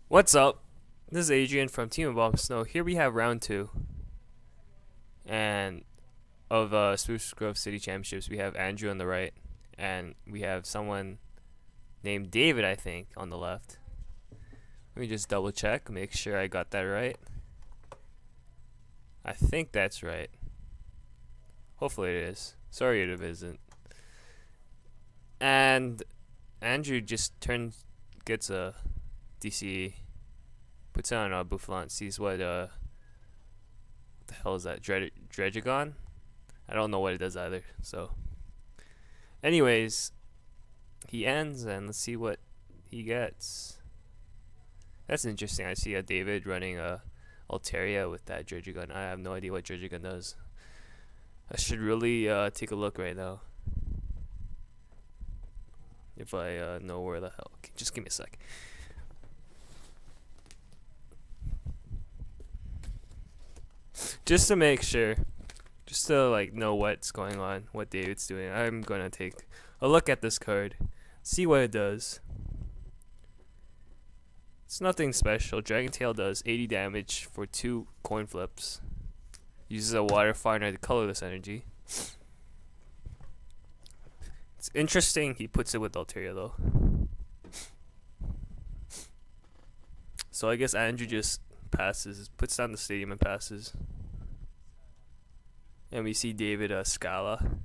What's up? This is Adrian from Team of Bomb Snow. Here we have round two and of Spruce Grove City Championships. We have Andrew on the right, and we have someone named David, I think, on the left. Let me just double check, make sure I got that right. I think that's right. Hopefully it is. Sorry if it isn't. And Andrew just gets a DC, puts it on a Bouffulant, sees what the hell is that? Druddigon? I don't know what it does either. So, anyways, he ends, and let's see what he gets. That's interesting. I see a David running a Alteria with that Druddigon. I have no idea what Druddigon does. I should really take a look right now. If I know where the hell. Okay, just give me a sec. Just to make sure, just to like know what's going on, what David's doing, I'm gonna take a look at this card, see what it does. It's nothing special. Dragon Tail does 80 damage for 2 coin flips. Uses a water finer to colorless energy. It's interesting he puts it with Alteria though. So I guess Andrew just passes, puts down the stadium and passes. And we see David Scala.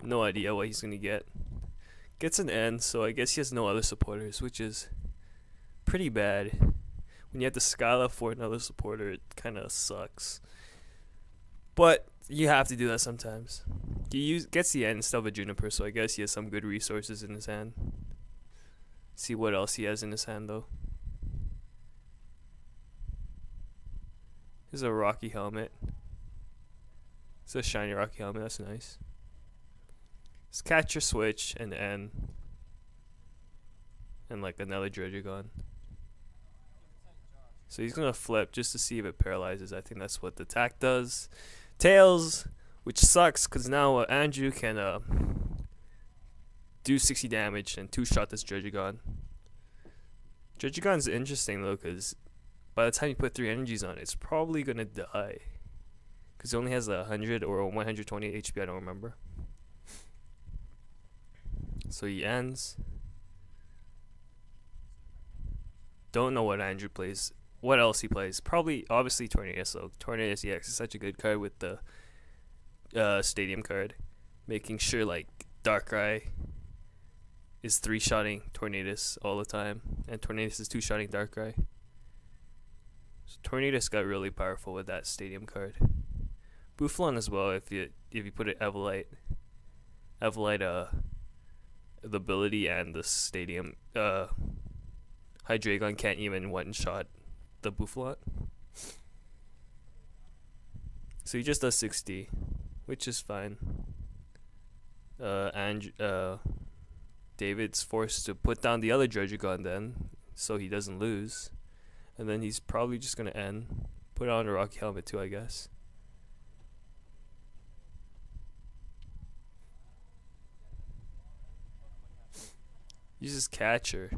No idea what he's gonna get. Gets an N, so I guess he has no other supporters, which is pretty bad. When you have the Scala for another supporter, it kinda sucks. But you have to do that sometimes. He gets the N instead of a Juniper, so I guess he has some good resources in his hand. See what else he has in his hand though. Here's a Rocky helmet. It's a shiny Rocky helmet, that's nice. It's Catcher Switch and N. And like another Druddigon. So he's gonna flip just to see if it paralyzes. I think that's what the attack does. Tails, which sucks because now Andrew can do 60 damage and 2-shot this Druddigon. Druddigon's interesting though because by the time you put 3 energies on it, it's probably gonna die. Because it only has 100 or 120 HP, I don't remember. So he ends. Don't know what Andrew plays. What else he plays? Probably, obviously, Tornadus. So Tornadus EX is such a good card with the Stadium card. Making sure, like, Darkrai is 3-shotting Tornadus all the time. And Tornadus is 2-shotting Darkrai. So Tornadus got really powerful with that Stadium card. Bouffulant as well if you put it Evolite. Evolite, the ability and the Stadium. Hydreigon can't even one-shot the Bouffulant. So he just does 60, which is fine. And David's forced to put down the other Druddigon then, so he doesn't lose. And then he's probably just gonna end. Put on a Rocky helmet too, I guess. Uses Catcher.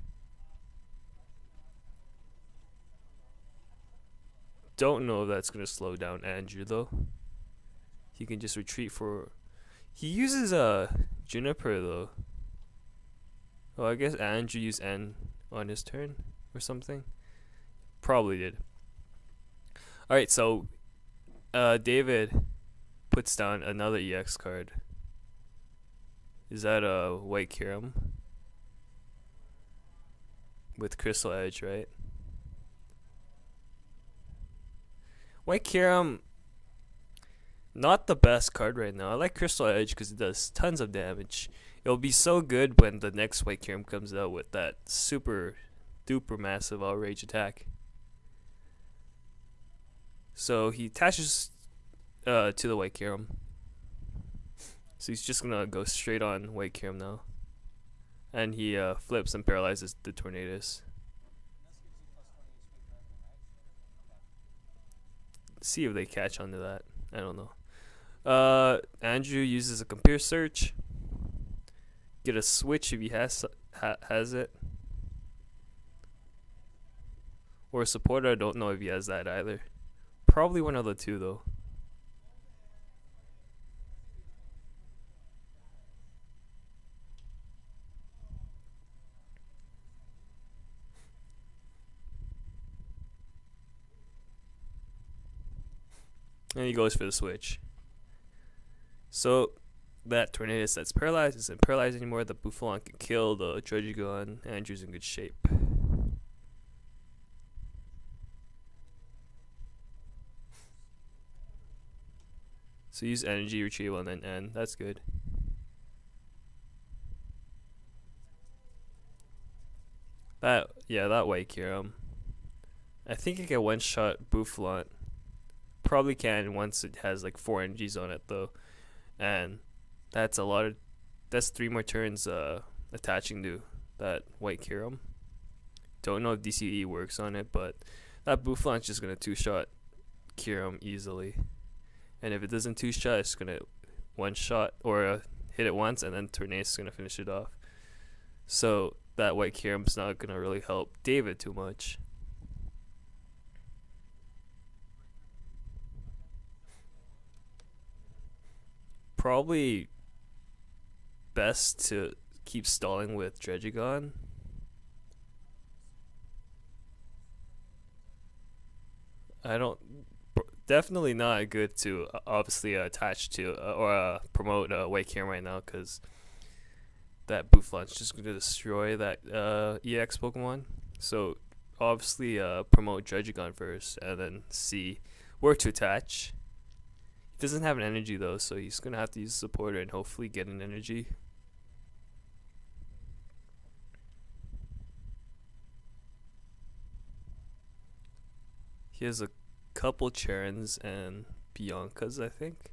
Don't know if that's gonna slow down Andrew though. He can just retreat for. He uses a Juniper though. Oh, I guess Andrew used N on his turn or something. Probably did. All right, so David puts down another EX card. Is that a white Kyurem with Crystal Edge, right? White Kyurem, not the best card right now. I like Crystal Edge because it does tons of damage. It'll be so good when the next White Kyurem comes out with that super duper massive outrage attack. So he attaches to the White Kyurem. So he's just gonna go straight on White Kyurem now. And he flips and paralyzes the Tornadus. See if they catch onto that. I don't know. Andrew uses a computer search. Get a switch if he has it. Or a supporter, I don't know if he has that either. Probably one of the two though. And he goes for the switch. So that Tornadus that's paralyzed isn't paralyzed anymore. The Bouffulant can kill the Druddigon. Andrew's in good shape. So use energy retrieval and then end. That's good. That white Kyurem. I think it can one shot Bouffulant. Probably can once it has like 4 energies on it though, and that's a lot of, that's 3 more turns attaching to that white Kyurem. Don't know if DCE works on it, but that Bouffulant's just gonna 2-shot Kyurem easily, and if it doesn't 2-shot, it's gonna 1-shot or hit it once, and then Tornadus is gonna finish it off. So that white Kyurem's not gonna really help David too much. Probably best to keep stalling with Druddigon. Definitely not good to obviously attach to or promote White Kyurem right now, because that Bouffulant's just going to destroy that EX Pokemon. So obviously promote Druddigon first and then see where to attach. He doesn't have an energy though, so he's gonna have to use a supporter and hopefully get an energy. He has a couple Charons and Biancas, I think.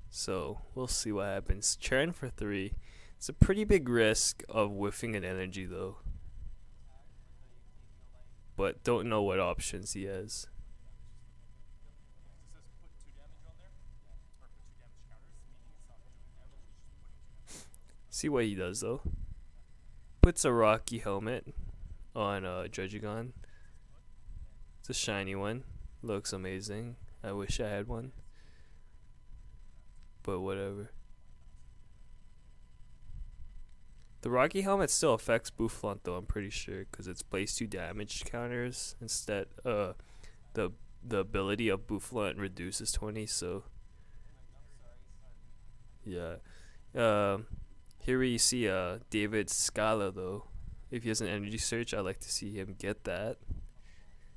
So we'll see what happens. Charon for 3. It's a pretty big risk of whiffing an energy though. But don't know what options he has. See what he does though. Puts a rocky helmet on Druddigon. It's a shiny one. Looks amazing. I wish I had one. But whatever. The rocky helmet still affects Bouffulant though, I'm pretty sure, because it's place 2 damage counters instead. The ability of Bouffulant reduces 20, so yeah. Here we see David's Scala though. If he has an energy search, I'd like to see him get that,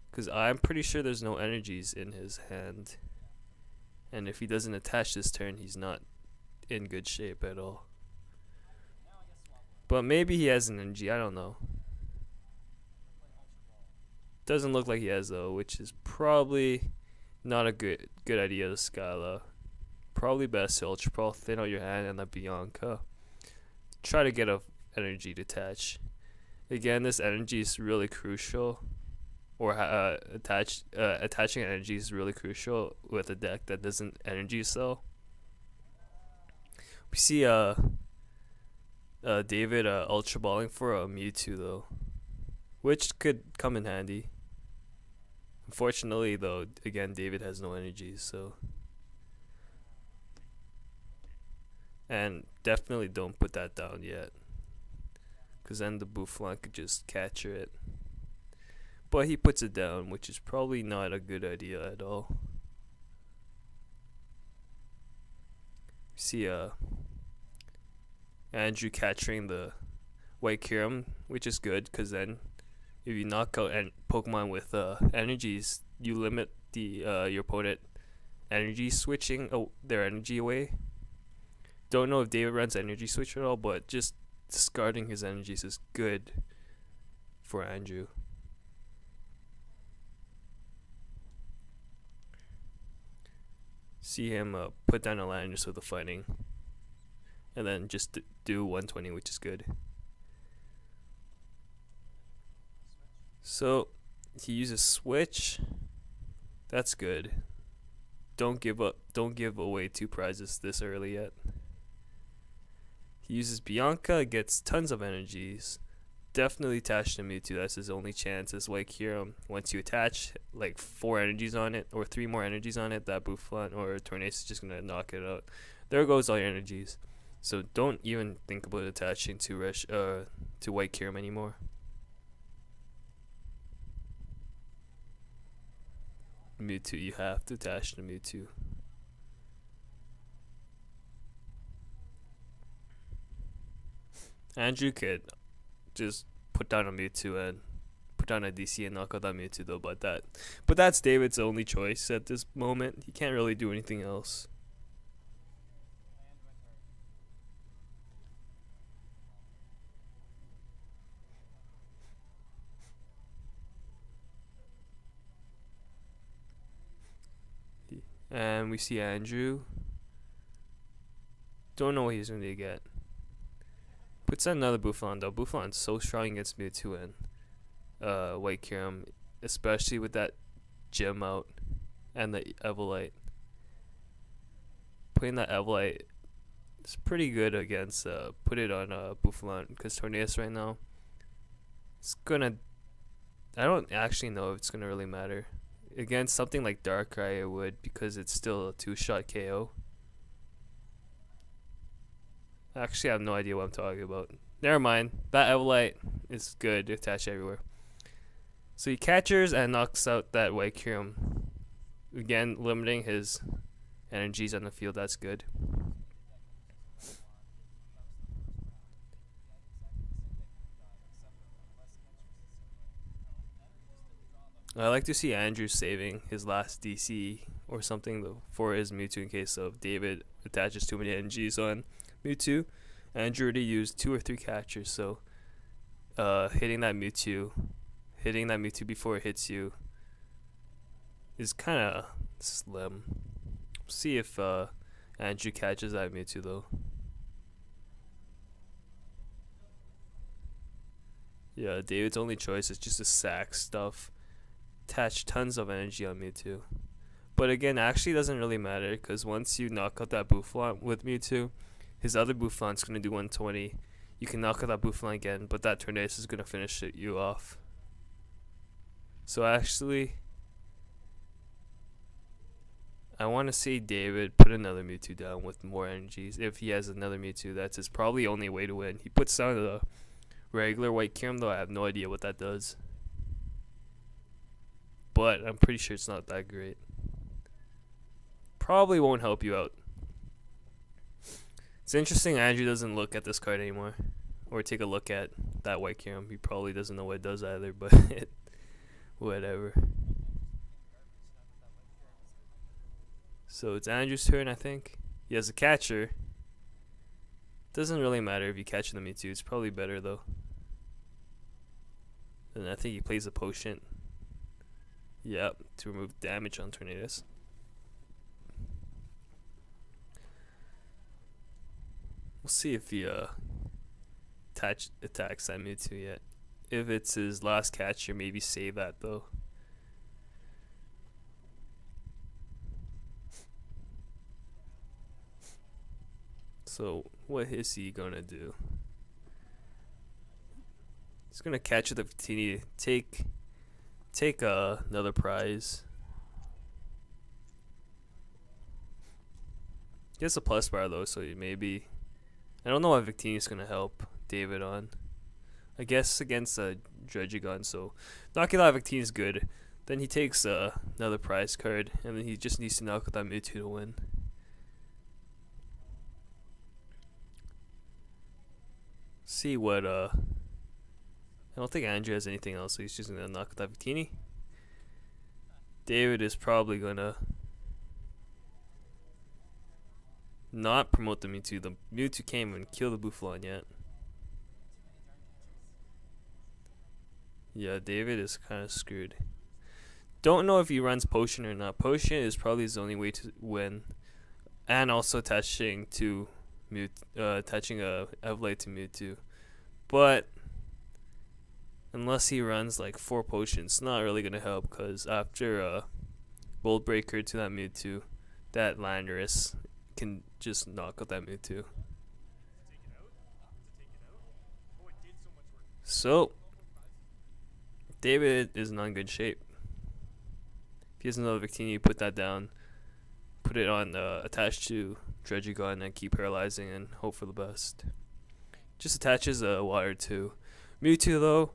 because I'm pretty sure there's no energies in his hand, and if he doesn't attach this turn, he's not in good shape at all. But maybe he has an energy, I don't know. Doesn't look like he has though, which is probably not a good idea to Scala. Probably best to Ultra Ball, thin out your hand, and let Bianca try to get a energy to attach. Again, this energy is really crucial, or attaching energy is really crucial with a deck that doesn't energy cell. We see David ultra balling for a Mewtwo though, which could come in handy. Unfortunately though, again, David has no energy, so. And definitely don't put that down yet, because then the Bouffulant could just capture it. But he puts it down, which is probably not a good idea at all. See Andrew capturing the white Kyurem, which is good, because then if you knock out Pokemon with energies, you limit the your opponent energy switching their energy away. Don't know if David runs energy switch at all, but just discarding his energies is good for Andrew. See him put down a Landorus with the fighting, and then just do 120, which is good. So he uses switch. That's good. Don't give up. Don't give away 2 prizes this early yet. He uses Bianca, gets tons of energies. definitely attach to Mewtwo. That's his only chance. Is like Kyurem. Once you attach like 4 energies on it or 3 more energies on it, that Bouffulant or Tornadus is just gonna knock it out. There goes all your energies. So don't even think about attaching to White Kyurem anymore. Mewtwo, you have to attach to Mewtwo. Andrew could just put down a Mewtwo and put down a DC and knock out that Mewtwo though, but that's David's only choice at this moment. He can't really do anything else. And we see Andrew. Don't know what he's going to get. Puts out another Bouffulant though. Bouffulant's so strong against Mewtwo and White Kyurem, especially with that gem out and the Evolite. Putting that Evolite is pretty good against put it on Bouffulant, because Tornadus right now, it's gonna, I don't actually know if it's gonna really matter. Against something like Darkrai, it would, because it's still a 2-shot KO. Actually, I have no idea what I'm talking about. Never mind. That Evolite is good to attach everywhere. So he catchers and knocks out that White Kyurem. Again, limiting his energies on the field. That's good. I like to see Andrew saving his last DC or something though, for his Mewtwo in case of David attaches too many energies on Mewtwo. Andrew already used 2 or 3 catchers, so hitting that Mewtwo before it hits you is kind of slim. See if Andrew catches that Mewtwo though. Yeah, David's only choice is just to sack stuff. Attach tons of energy on Mewtwo. But again, actually doesn't really matter, because once you knock out that Bouffulant with Mewtwo, his other Bouffulant's going to do 120. You can knock out that Bouffulant again, but that Tornadus is going to finish you off. So actually, I want to see David put another Mewtwo down with more energies. If he has another Mewtwo, that's his probably only way to win. He puts down the regular White Kyurem though. I have no idea what that does, but I'm pretty sure it's not that great. Probably won't help you out. It's interesting Andrew doesn't look at this card anymore, or take a look at that White Kyurem. He probably doesn't know what it does either, but whatever. So it's Andrew's turn, I think. He has a catcher. Doesn't really matter if you catch the Mewtwo. It's probably better though. And I think he plays a potion. Yep, to remove damage on Tornadus. We'll see if he attacks that Mewtwo yet. If it's his last catcher, maybe save that though. So what is he gonna do? He's gonna catch the Victini, take another prize. He has a plus bar though, so maybe, I don't know what Victini is gonna help David on. I guess against Druddigon, so knocking out Victini is good. Then he takes another prize card, and then he just needs to knock out that Mewtwo to win. See what I don't think Andrew has anything else, so he's just gonna knock out that Victini. David is probably gonna not promote the Mewtwo. The Mewtwo can't even kill the Bouffulant yet. Yeah, David is kind of screwed. Don't know if he runs Potion or not. Potion is probably his only way to win, and also attaching to attaching a Evolite to Mewtwo. But unless he runs like 4 potions, it's not really gonna help, because after Bolt Breaker to that Mewtwo, that Landorus can just knock out that Mewtwo. So David is not in good shape. If he has another Victini, put that down. Put it on attached to Druddigon and keep paralyzing and hope for the best. Just attaches a water to Mewtwo though,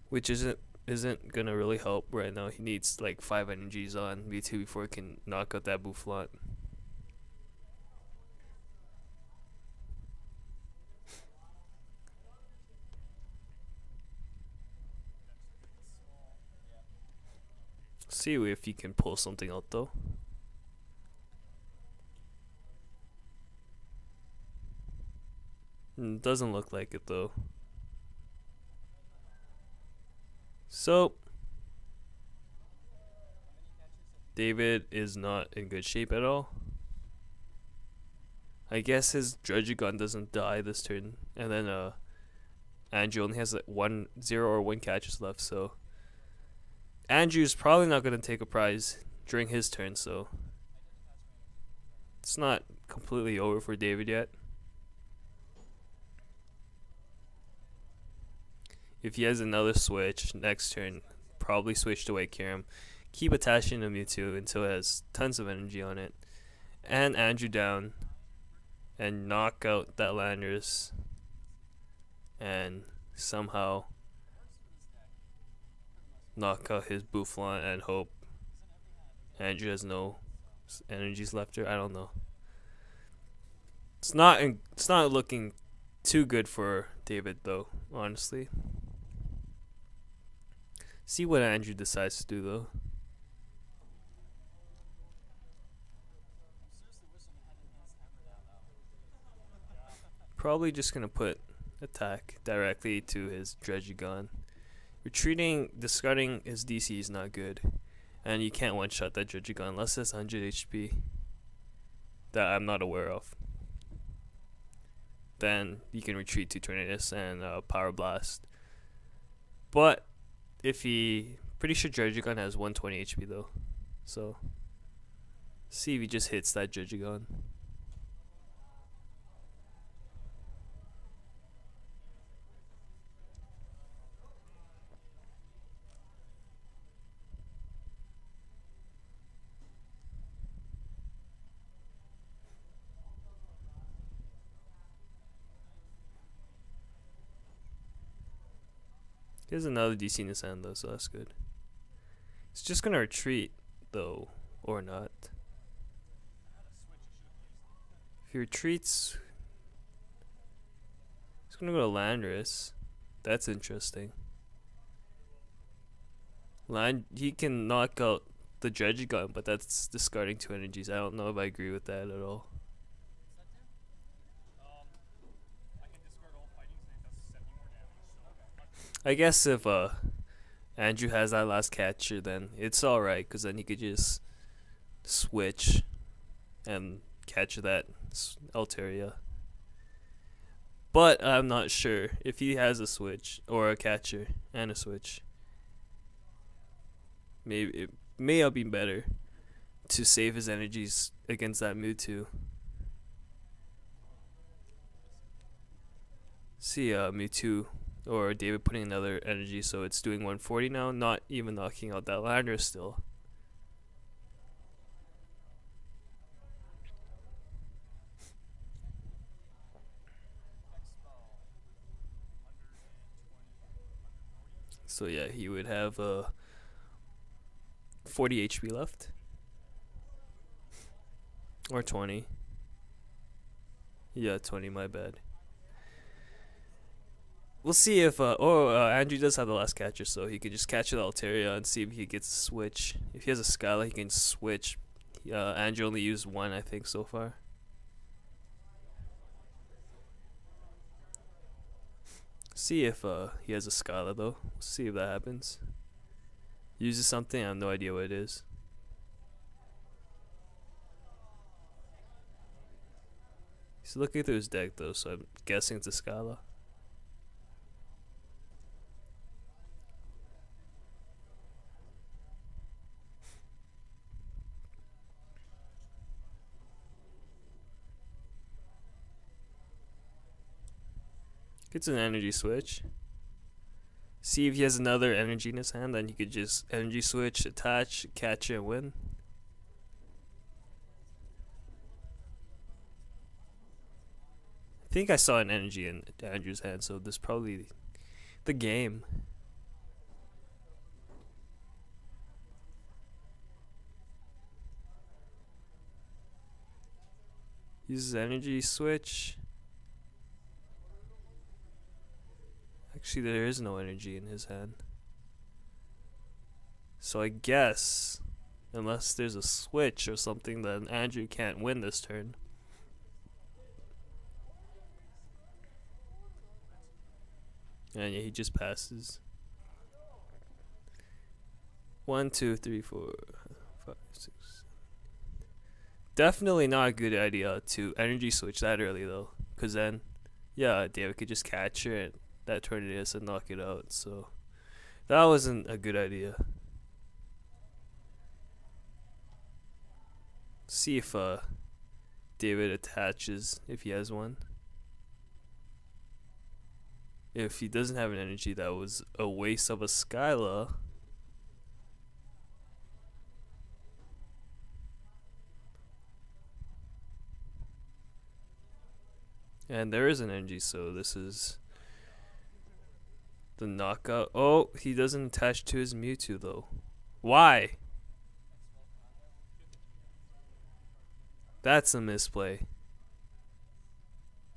which isn't gonna really help right now. He needs like 5 energies on Mewtwo before he can knock out that Bouffulant. See if he can pull something out though. Doesn't look like it though. So David is not in good shape at all. I guess his Druddigon doesn't die this turn, and then Andrew only has like 0 or 1 catches left, so Andrew's probably not going to take a prize during his turn, so it's not completely over for David yet. If he has another switch next turn, probably switch to Kyurem. Keep attaching to Mewtwo until it has tons of energy on it. And Andrew down. And knock out that Landorus. And somehow knock out his Bouffulant and hope Andrew has no energies left, or I don't know. It's not looking too good for David though, honestly. See what Andrew decides to do though. Probably just gonna put attack directly to his Druddigon. Retreating, discarding his DC is not good, and you can't one-shot that Druddigon unless it's 100 HP that I'm not aware of. Then you can retreat to Tornadus and Power Blast. But if pretty sure Druddigon has 120 HP though, so see if he just hits that Druddigon. Here's another DC in his hand though, so that's good. It's just gonna retreat though, or not. If he retreats, he's gonna go to Landorus. That's interesting. He can knock out the Druddigon, but that's discarding 2 energies. I don't know if I agree with that at all. I guess if Andrew has that last catcher, then it's alright, because then he could just switch and catch that Alteria. But I'm not sure if he has a switch or a catcher and a switch. Maybe it may have been better to save his energies against that Mewtwo. See Mewtwo or David putting another energy, so it's doing 140 now, not even knocking out that Landorus still. So yeah, he would have 40 HP left. Or 20. Yeah, 20, my bad. We'll see if Andrew does have the last catcher, so he could just catch the Alteria and see if he gets a switch. If he has a Skyla, he can switch. Andrew only used 1, I think, so far. See if he has a Skyla though. We'll see if that happens. Uses something, I have no idea what it is. He's looking through his deck though, so I'm guessing it's a Skyla. Gets an energy switch. See if he has another energy in his hand, then he could just energy switch, attach, catch it, and win. I think I saw an energy in Andrew's hand, so this is probably the game. Uses energy switch. Actually, there is no energy in his hand. So I guess, unless there's a switch or something, then Andrew can't win this turn. And yeah, he just passes. 1, 2, 3, 4, 5, 6. Definitely not a good idea to energy switch that early though, because then, yeah, David could just catch her and that Tornadus and knock it out. So that wasn't a good idea. See if David attaches if he has one. If he doesn't have an energy, that was a waste of a Skyla. And there is an energy, so this is the knockout. Oh, he doesn't attach to his Mewtwo though. Why? That's a misplay.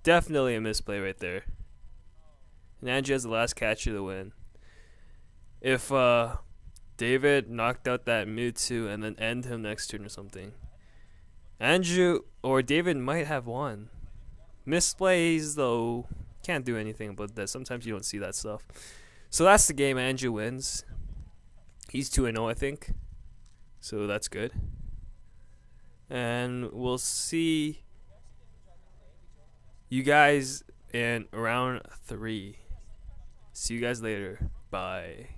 Definitely a misplay right there. And Andrew has the last catcher to win. If David knocked out that Mewtwo and then end him next turn or something, Andrew or David might have won. Misplays though, can't do anything about that. Sometimes you don't see that stuff. So that's the game. Andrew wins. He's 2-0, I think. So that's good. And we'll see you guys in round 3. See you guys later. Bye.